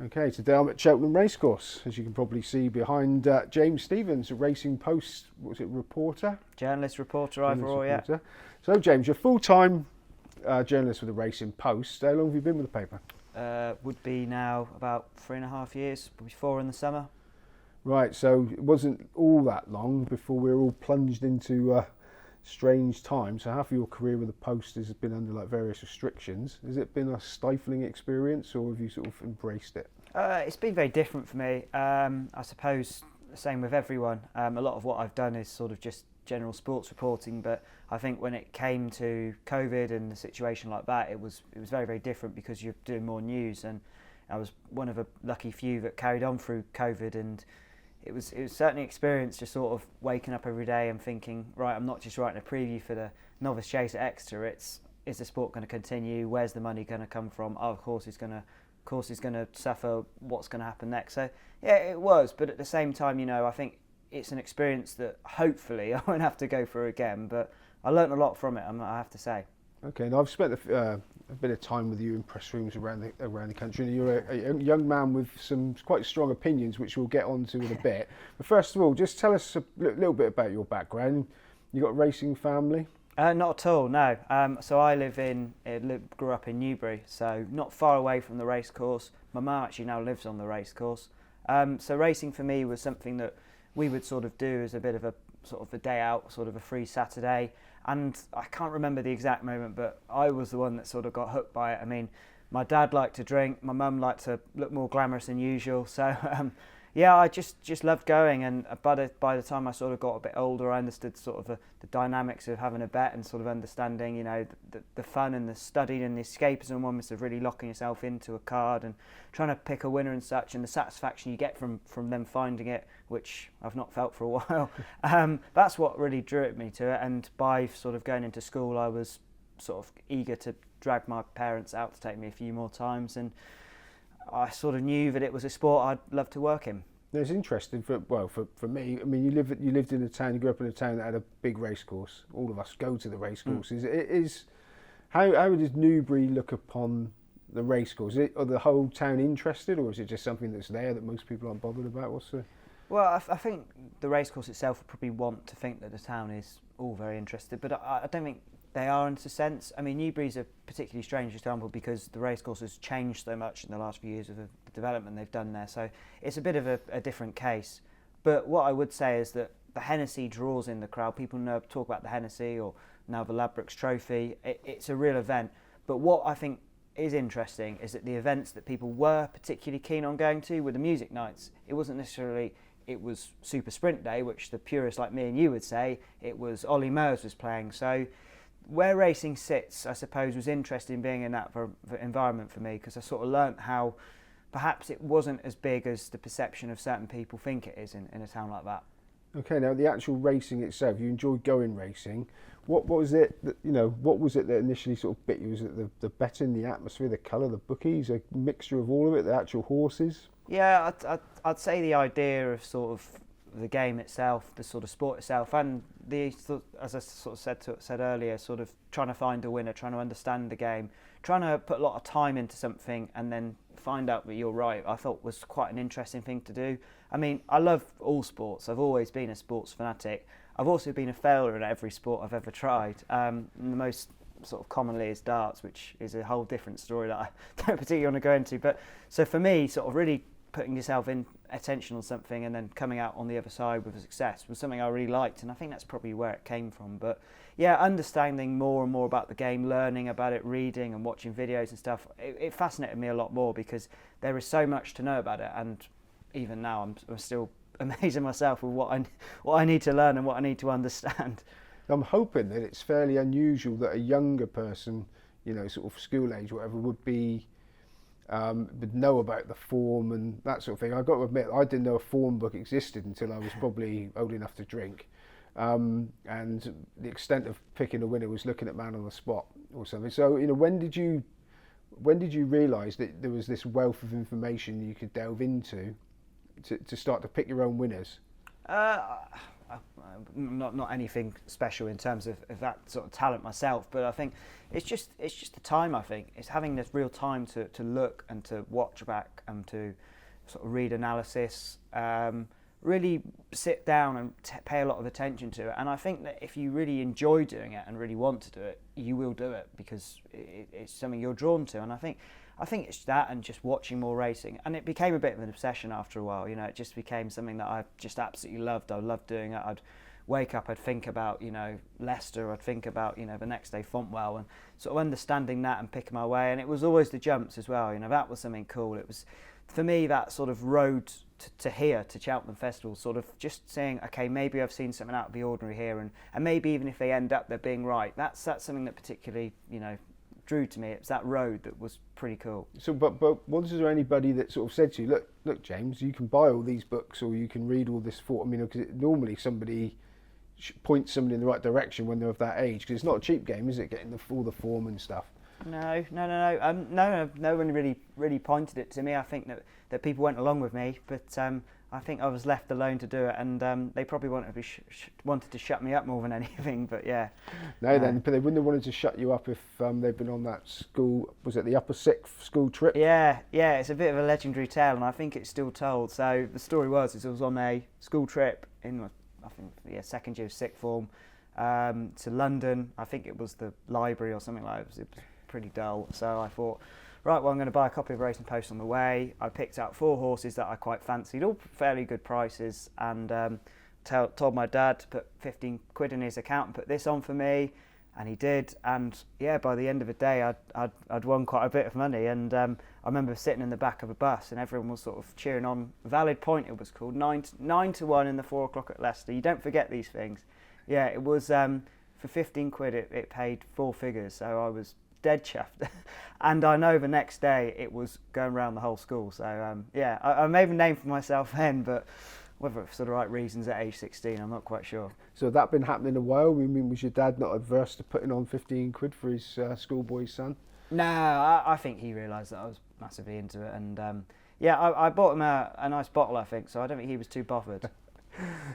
Okay, today I'm at Cheltenham Racecourse, as you can probably see behind James Stevens, a Racing Post, reporter? Journalist, reporter overall, yeah. So James, you're a full-time journalist with the Racing Post. How long have you been with the paper? Would be now about 3.5 years, probably 4 in the summer. Right, so it wasn't all that long before we were all plunged into strange times. So half of your career with the Post has been under various restrictions. Has it been a stifling experience, or have you sort of embraced it? It's been very different for me. I suppose the same with everyone. A lot of what I've done is sort of just general sports reporting, but I think when it came to COVID and a situation like that, it was very, very different because you're doing more news, and I was one of a lucky few that carried on through COVID, and it was certainly an experience just sort of waking up every day and thinking, right, I'm not just writing a preview for the Novice Chase at Exeter. Is the sport going to continue? Where's the money going to come from? Oh, of course it's going to suffer. What's going to happen next? So yeah, it was. But at the same time, I think it's an experience that hopefully I won't have to go through again. But I learnt a lot from it, I have to say. Okay, now I've spent a bit of time with you in press rooms around the country, and you're a young man with some quite strong opinions, which we'll get onto in a bit. But first of all, just tell us a little bit about your background. You got a racing family? Not at all, no. So I grew up in Newbury, so not far away from the racecourse. My mum actually now lives on the racecourse. So racing for me was something that we would sort of do as a bit of a sort of a day out, sort of a free Saturday. And I can't remember the exact moment, but I was the one that sort of got hooked by it. I mean, my dad liked to drink, my mum liked to look more glamorous than usual. So yeah, I just loved going, and by the time I sort of got a bit older, I understood sort of the dynamics of having a bet and sort of understanding, the fun and the studying and the escapism almost of really locking yourself into a card and trying to pick a winner and such, and the satisfaction you get from them finding it, which I've not felt for a while. That's what really drew me to it, and by sort of going into school, I was sort of eager to drag my parents out to take me a few more times, and I sort of knew that it was a sport I'd love to work in. It's interesting for me. I mean, you lived in a town. You grew up in a town that had a big racecourse. All of us go to the racecourses. It is how does Newbury look upon the racecourse? Are the whole town interested, or is it just something that's there that most people aren't bothered about? Well, I think the racecourse itself would probably want to think that the town is all very interested, but I don't think they are in a sense. I mean, Newbury's a particularly strange example because the racecourse has changed so much in the last few years of the development they've done there. So it's a bit of a different case. But what I would say is that the Hennessy draws in the crowd. People talk about the Hennessy or now the Ladbrokes Trophy. It's a real event. But what I think is interesting is that the events that people were particularly keen on going to were the music nights. It wasn't necessarily... It was Super Sprint Day, which the purists like me and you would say. It was Ollie Murs was playing. So where racing sits, I suppose, was interesting being in that environment for me, because I sort of learnt how perhaps it wasn't as big as the perception of certain people think it is in a town like that. Okay, now the actual racing itself, you enjoyed going racing. What was it that initially sort of bit you? Was it the betting, the atmosphere, the colour, the bookies, a mixture of all of it, the actual horses? Yeah, I'd say the idea of sort of the game itself, the sort of sport itself, and as I sort of said earlier, sort of trying to find a winner, trying to understand the game, trying to put a lot of time into something and then find out that you're right, I thought was quite an interesting thing to do. I mean, I love all sports. I've always been a sports fanatic. I've also been a failure in every sport I've ever tried. The most sort of commonly is darts, which is a whole different story that I don't particularly want to go into. But so for me, sort of really putting yourself in attention on something and then coming out on the other side with a success was something I really liked, and I think that's probably where it came from. But yeah, understanding more and more about the game, learning about it, reading and watching videos and stuff, it fascinated me a lot more because there is so much to know about it, and even now I'm still amazing myself with what I need to learn and what I need to understand. I'm hoping that it's fairly unusual that a younger person, sort of school age, whatever, would know about the form and that sort of thing. I've got to admit, I didn't know a form book existed until I was probably old enough to drink. And the extent of picking a winner was looking at man on the spot or something. So, when did you realise that there was this wealth of information you could delve into to start to pick your own winners? I not anything special in terms of that sort of talent myself, but I think it's just the time. I think it's having this real time to look and to watch back and to sort of read analysis, really sit down and pay a lot of attention to it. And I think that if you really enjoy doing it and really want to do it, you will do it because it's something you're drawn to. And I think it's that and just watching more racing. And it became a bit of an obsession after a while. It just became something that I just absolutely loved. I loved doing it. I'd wake up, I'd think about, Leicester, I'd think about, the next day Fontwell, and sort of understanding that and picking my way. And it was always the jumps as well. That was something cool. It was, for me, that sort of road to here, to Cheltenham Festival, sort of just saying, okay, maybe I've seen something out of the ordinary here, and maybe even if they end up there being right, that's something that particularly, drew to me. It's that road that was pretty cool. So, but was there anybody that sort of said to you, look, James, you can buy all these books or you can read all this for, because normally somebody points somebody in the right direction when they're of that age, because it's not a cheap game, is it, getting all the form and stuff? No. No one really pointed it to me. I think that people went along with me, but I think I was left alone to do it, and they probably wanted to shut me up more than anything. But yeah. But they wouldn't have wanted to shut you up if they'd been on that school. Was it the upper sixth school trip? Yeah. It's a bit of a legendary tale, and I think it's still told. So the story was I was on a school trip in, I think, second year of sixth form, to London. I think it was the library or something like that. It was pretty dull, so I thought, right, well, I'm going to buy a copy of Racing Post on the way. I picked out 4 horses that I quite fancied, all fairly good prices, and told my dad to put 15 quid in his account and put this on for me, and he did. And yeah, by the end of the day, I'd won quite a bit of money, and I remember sitting in the back of a bus and everyone was sort of cheering on. Valid Point, it was called, 9-1 in the 4 o'clock at Leicester. You don't forget these things. Yeah, it was for 15 quid. It paid 4 figures, so I was dead chuffed. And I know the next day it was going around the whole school. So I made a name for myself then, but whether it's for the right reasons at age 16, I'm not quite sure. So that been happening a while? I mean, was your dad not adverse to putting on 15 quid for his schoolboy son? No, I think he realised that I was massively into it, and I bought him a nice bottle, I think, so I don't think he was too bothered.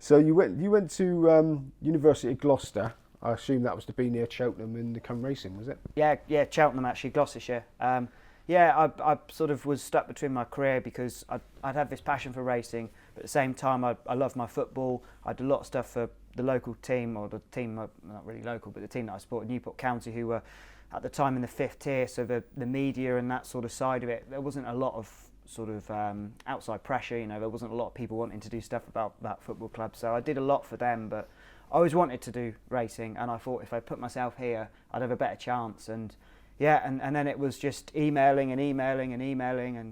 So you went to University of Gloucester. I assume that was to be near Cheltenham and come racing, was it? Yeah, Cheltenham actually, Gloucestershire. I sort of was stuck between my career because I'd had this passion for racing, but at the same time I loved my football. I did a lot of stuff for the local team, or the team, not really local, but the team that I supported, Newport County, who were at the time in the 5th tier, so the media and that sort of side of it, there wasn't a lot of sort of outside pressure, there wasn't a lot of people wanting to do stuff about that football club, so I did a lot for them, but I always wanted to do racing, and I thought if I put myself here, I'd have a better chance. And and then it was just emailing, and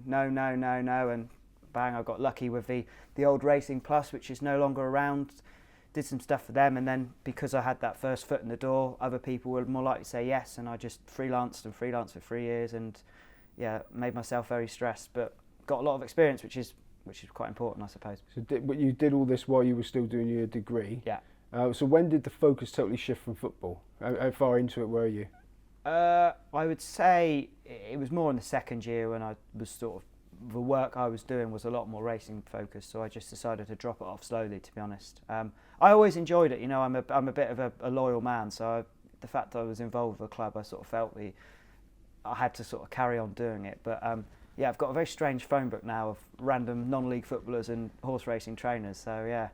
no, and bang, I got lucky with the old Racing Plus, which is no longer around. Did some stuff for them, and then because I had that first foot in the door, other people were more likely to say yes, and I just freelanced for 3 years, and made myself very stressed, but got a lot of experience, which is quite important, I suppose. So but you did all this while you were still doing your degree? Yeah. So when did the focus totally shift from football? How far into it were you? I would say it was more in the second year when I was sort of, the work I was doing was a lot more racing focused, so I just decided to drop it off slowly, to be honest. I always enjoyed it, I'm a bit of a loyal man, so the fact that I was involved with the club, I sort of felt I had to sort of carry on doing it. But I've got a very strange phone book now of random non-league footballers and horse racing trainers, so yeah.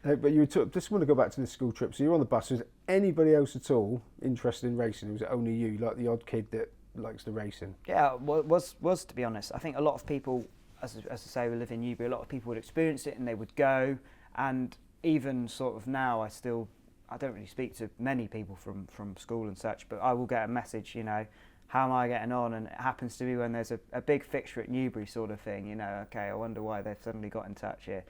But just want to go back to the school trip. So you're on the bus. Was anybody else at all interested in racing? Or was it only you, like the odd kid that likes the racing? Yeah, was to be honest. I think a lot of people, as I say, we live in Newbury, a lot of people would experience it and they would go. And even sort of now, I don't really speak to many people from school and such, but I will get a message, how am I getting on? And it happens to be when there's a big fixture at Newbury sort of thing, okay, I wonder why they've suddenly got in touch here,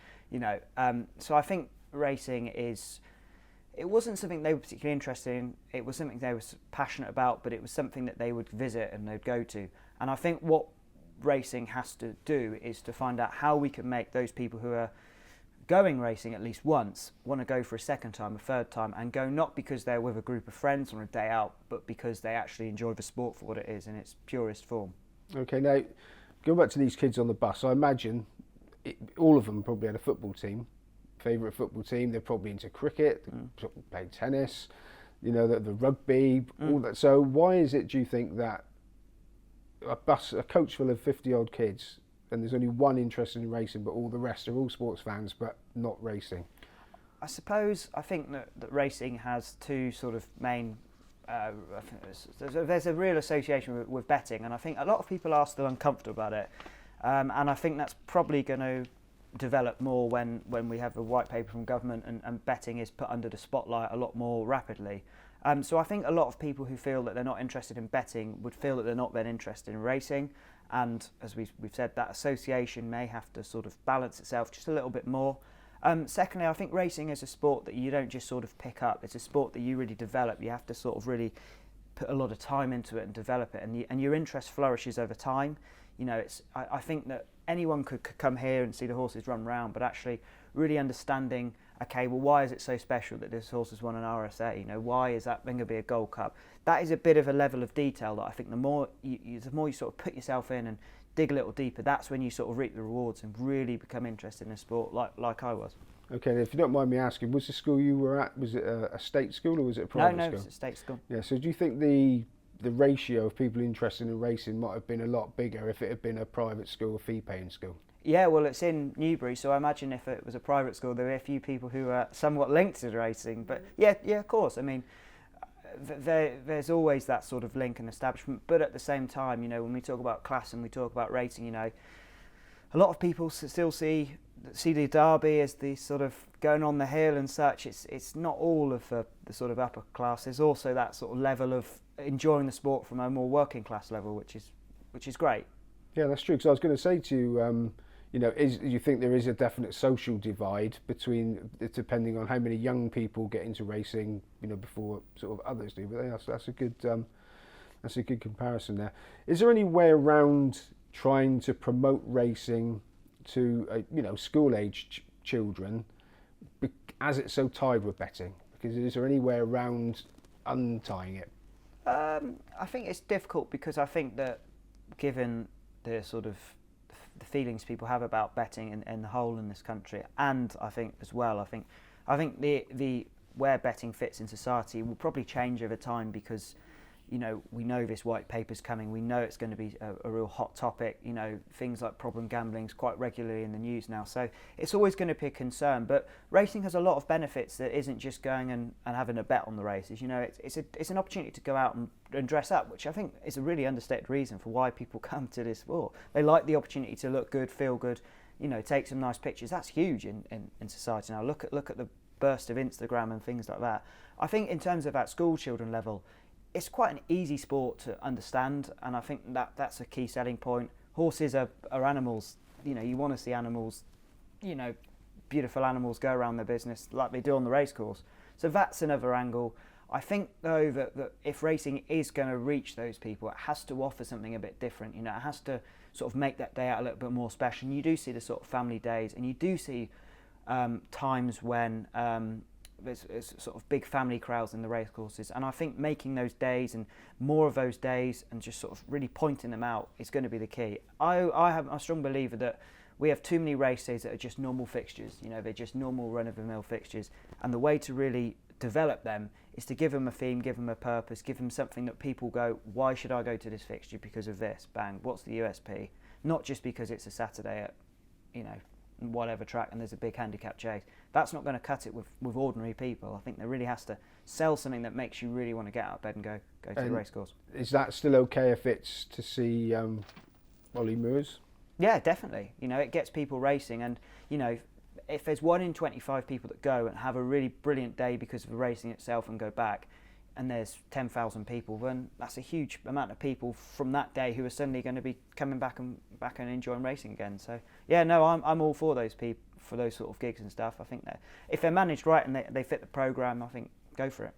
So I think racing it wasn't something they were particularly interested in. It was something they were passionate about, but it was something that they would visit and they'd go to. And I think what racing has to do is to find out how we can make those people who are going racing at least once want to go for a second time, a third time, and go not because they're with a group of friends on a day out, but because they actually enjoy the sport for what it is in its purest form. Okay, now going back to these kids on the bus, I imagine all of them probably had a football team. favourite football team. They're probably into cricket, they play tennis, you know, the rugby, all that. So why is it, do you think, that a coach full of 50-odd kids, and there's only one interested in racing, but all the rest are all sports fans, but not racing? I think that racing has two sort of main. There's a real association with betting, and I think a lot of people are still uncomfortable about it, and I think that's probably going to develop more when we have a white paper from government and betting is put under the spotlight a lot more rapidly. So I think a lot of people who feel that they're not interested in betting would feel that they're not then interested in racing, and as we've said, that association may have to sort of balance itself just a little bit more. Secondly, I think racing is a sport that you don't just sort of pick up. It's a sport that you really develop. You have to sort of really put a lot of time into it and develop it, and your interest flourishes over time. You know, I think that anyone could come here and see the horses run round, but actually really understanding, okay, well, why is it so special that this horse has won an RSA? You know, why is that going to be a Gold Cup? That is a bit of a level of detail that I think the more you sort of put yourself in and dig a little deeper, that's when you sort of reap the rewards and really become interested in a sport like I was. Okay, if you don't mind me asking, was the school you were at, was it a state school or was it a private school? No, it's a state school. Yeah, so do you think the ratio of people interested in racing might have been a lot bigger if it had been a private school, a fee-paying school? Yeah, well, it's in Newbury, so I imagine if it was a private school, there were a few people who are somewhat linked to racing. But yeah, of course. I mean, there's always that sort of link and establishment. But at the same time, you know, when we talk about class and we talk about racing, you know, a lot of people still see the Derby as the sort of going on the hill and such. It's not all of the sort of upper class. There's also that sort of level of enjoying the sport from a more working class level, which is great. Yeah, that's true. Because I was going to say to you, you know, you think there is a definite social divide between, depending on how many young people get into racing, you know, before sort of others do. But that's a good comparison there. Is there any way around trying to promote racing to you know, school age children, as it's so tied with betting? Because is there any way around untying it? I think it's difficult, because I think that given the sort of the feelings people have about betting and the whole in this country, and I think as well, I think the where betting fits in society will probably change over time, because, you know, we know this white paper's coming. We know it's going to be a real hot topic. You know, things like problem gambling's quite regularly in the news now. So it's always going to be a concern. But racing has a lot of benefits that isn't just going and having a bet on the races. You know, it's an opportunity to go out and dress up, which I think is a really understated reason for why people come to this sport. They like the opportunity to look good, feel good, you know, take some nice pictures. That's huge in society now. Look at the burst of Instagram and things like that. I think in terms of at school children level, it's quite an easy sport to understand, and I think that's a key selling point. Horses are animals. You know, you want to see animals, you know, beautiful animals go around their business like they do on the racecourse. So that's another angle. I think, though, that if racing is going to reach those people, it has to offer something a bit different. You know, it has to sort of make that day out a little bit more special. And you do see the sort of family days, and you do see times when there's sort of big family crowds in the racecourses, and I think making those days and more of those days and just sort of really pointing them out is going to be the key. I'm a strong believer that we have too many race days that are just normal fixtures. You know, they're just normal run-of-the-mill fixtures, and the way to really develop them is to give them a theme, give them a purpose, give them something that people go, why should I go to this fixture? Because of this. Bang. What's the USP? Not just because it's a Saturday at, you know, whatever track and there's a big handicap chase. That's not going to cut it with ordinary people. I think there really has to sell something that makes you really want to get out of bed and go to the racecourse. Is that still okay if it's to see Ollie Moores? Yeah, definitely. You know, it gets people racing, and, you know, if there's 1 in 25 people that go and have a really brilliant day because of the racing itself and go back, and there's 10,000 people, then that's a huge amount of people from that day who are suddenly going to be coming back and enjoying racing again. So yeah, no, I'm all for those people, for those sort of gigs and stuff. I think that if they're managed right and they fit the programme, I think go for it.